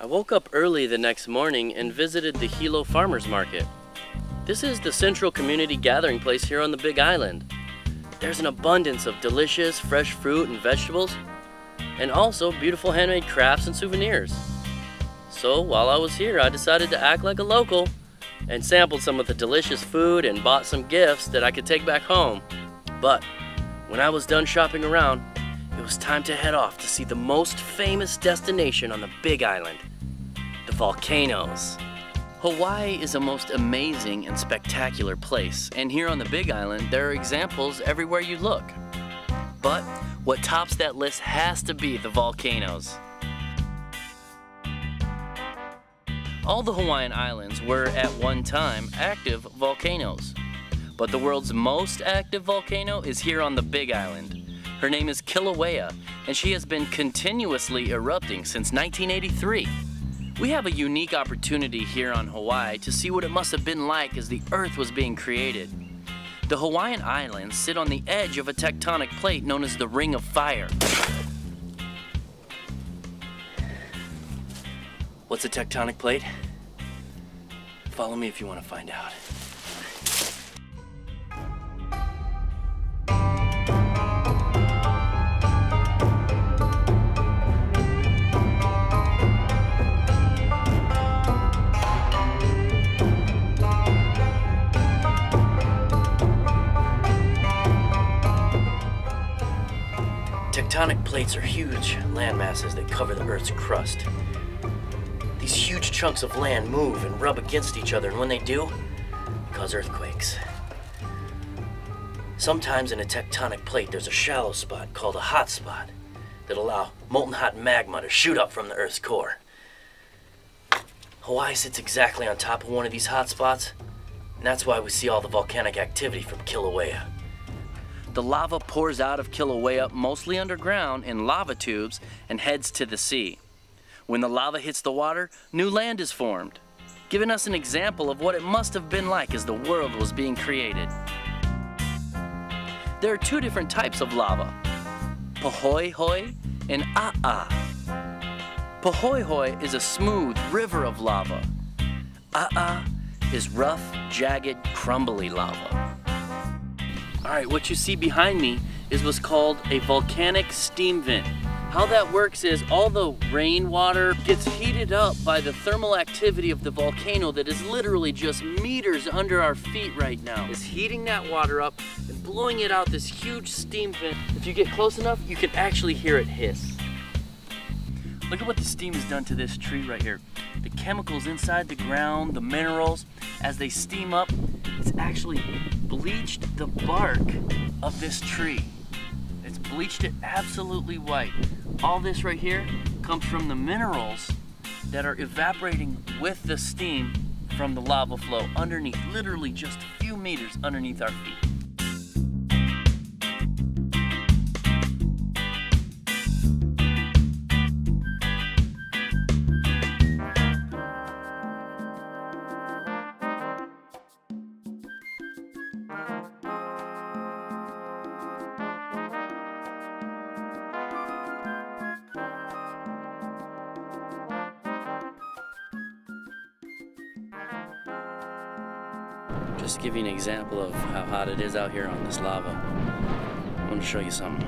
I woke up early the next morning and visited the Hilo Farmers Market. This is the central community gathering place here on the Big Island. There's an abundance of delicious fresh fruit and vegetables, and also beautiful handmade crafts and souvenirs. So while I was here, I decided to act like a local and sampled some of the delicious food and bought some gifts that I could take back home. But when I was done shopping around, it was time to head off to see the most famous destination on the Big Island, the volcanoes. Hawaii is a most amazing and spectacular place, and here on the Big Island, there are examples everywhere you look. But what tops that list has to be the volcanoes. All the Hawaiian Islands were at one time active volcanoes, but the world's most active volcano is here on the Big Island. Her name is Kilauea, and she has been continuously erupting since 1983. We have a unique opportunity here on Hawaii to see what it must have been like as the Earth was being created. The Hawaiian Islands sit on the edge of a tectonic plate known as the Ring of Fire. What's a tectonic plate? Follow me if you want to find out. Tectonic plates are huge land masses that cover the Earth's crust. These huge chunks of land move and rub against each other, and when they do, they cause earthquakes. Sometimes in a tectonic plate, there's a shallow spot called a hot spot that allow molten hot magma to shoot up from the Earth's core. Hawaii sits exactly on top of one of these hot spots, and that's why we see all the volcanic activity from Kilauea. The lava pours out of Kilauea mostly underground in lava tubes and heads to the sea. When the lava hits the water, new land is formed, giving us an example of what it must have been like as the world was being created. There are two different types of lava, pahoehoe and a'a. Pahoehoe is a smooth river of lava. A'a is rough, jagged, crumbly lava. Alright, what you see behind me is what's called a volcanic steam vent. How that works is all the rainwater gets heated up by the thermal activity of the volcano that is literally just meters under our feet right now. It's heating that water up and blowing it out this huge steam vent. If you get close enough, you can actually hear it hiss. Look at what the steam has done to this tree right here. The chemicals inside the ground, the minerals, as they steam up, it's actually bleached the bark of this tree. It's bleached it absolutely white. All this right here comes from the minerals that are evaporating with the steam from the lava flow underneath, literally just a few meters underneath our feet. Just to give you an example of how hot it is out here on this lava, I want to show you something.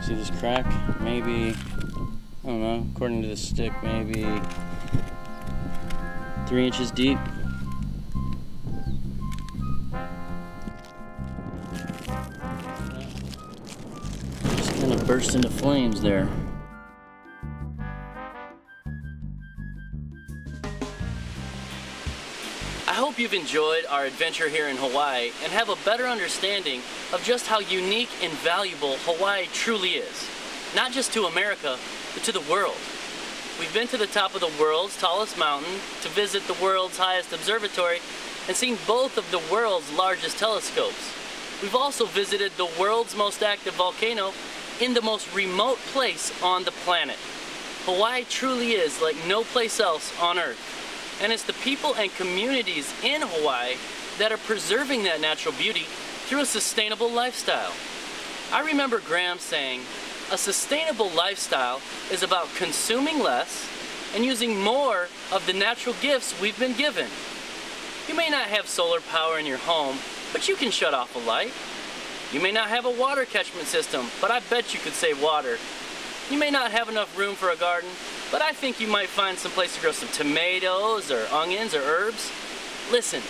See this crack? Maybe, I don't know, according to this stick, maybe 3 inches deep. Just kind of burst into flames there. I hope you've enjoyed our adventure here in Hawaii and have a better understanding of just how unique and valuable Hawaii truly is. Not just to America, but to the world. We've been to the top of the world's tallest mountain to visit the world's highest observatory and seen both of the world's largest telescopes. We've also visited the world's most active volcano in the most remote place on the planet. Hawaii truly is like no place else on Earth. And it's the people and communities in Hawaii that are preserving that natural beauty through a sustainable lifestyle. I remember Graham saying, a sustainable lifestyle is about consuming less and using more of the natural gifts we've been given. You may not have solar power in your home, but you can shut off a light. You may not have a water catchment system, but I bet you could save water. You may not have enough room for a garden, but I think you might find some place to grow some tomatoes or onions or herbs. Listen,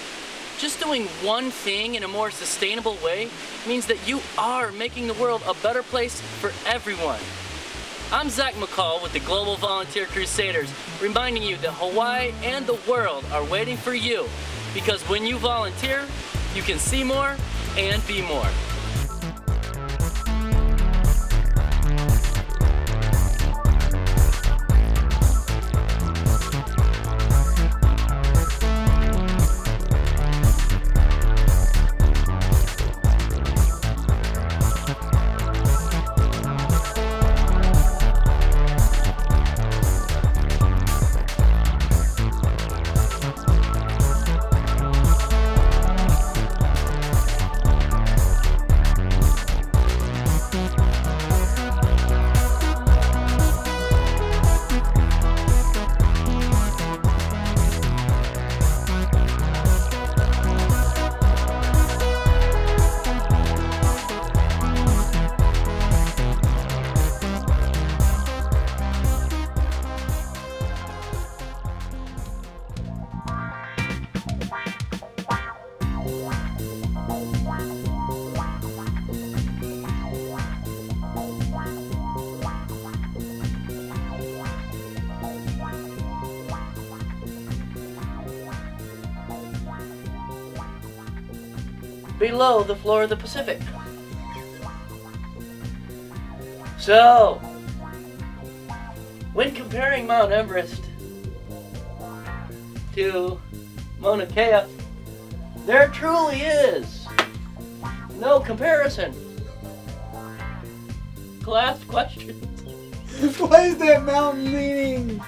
just doing one thing in a more sustainable way means that you are making the world a better place for everyone. I'm Zach McCall with the Global Volunteer Crusaders, reminding you that Hawaii and the world are waiting for you, because when you volunteer, you can see more and be more. Below the floor of the Pacific. So, when comparing Mount Everest to Mauna Kea, there truly is no comparison. Last question. What is that mountain meaning?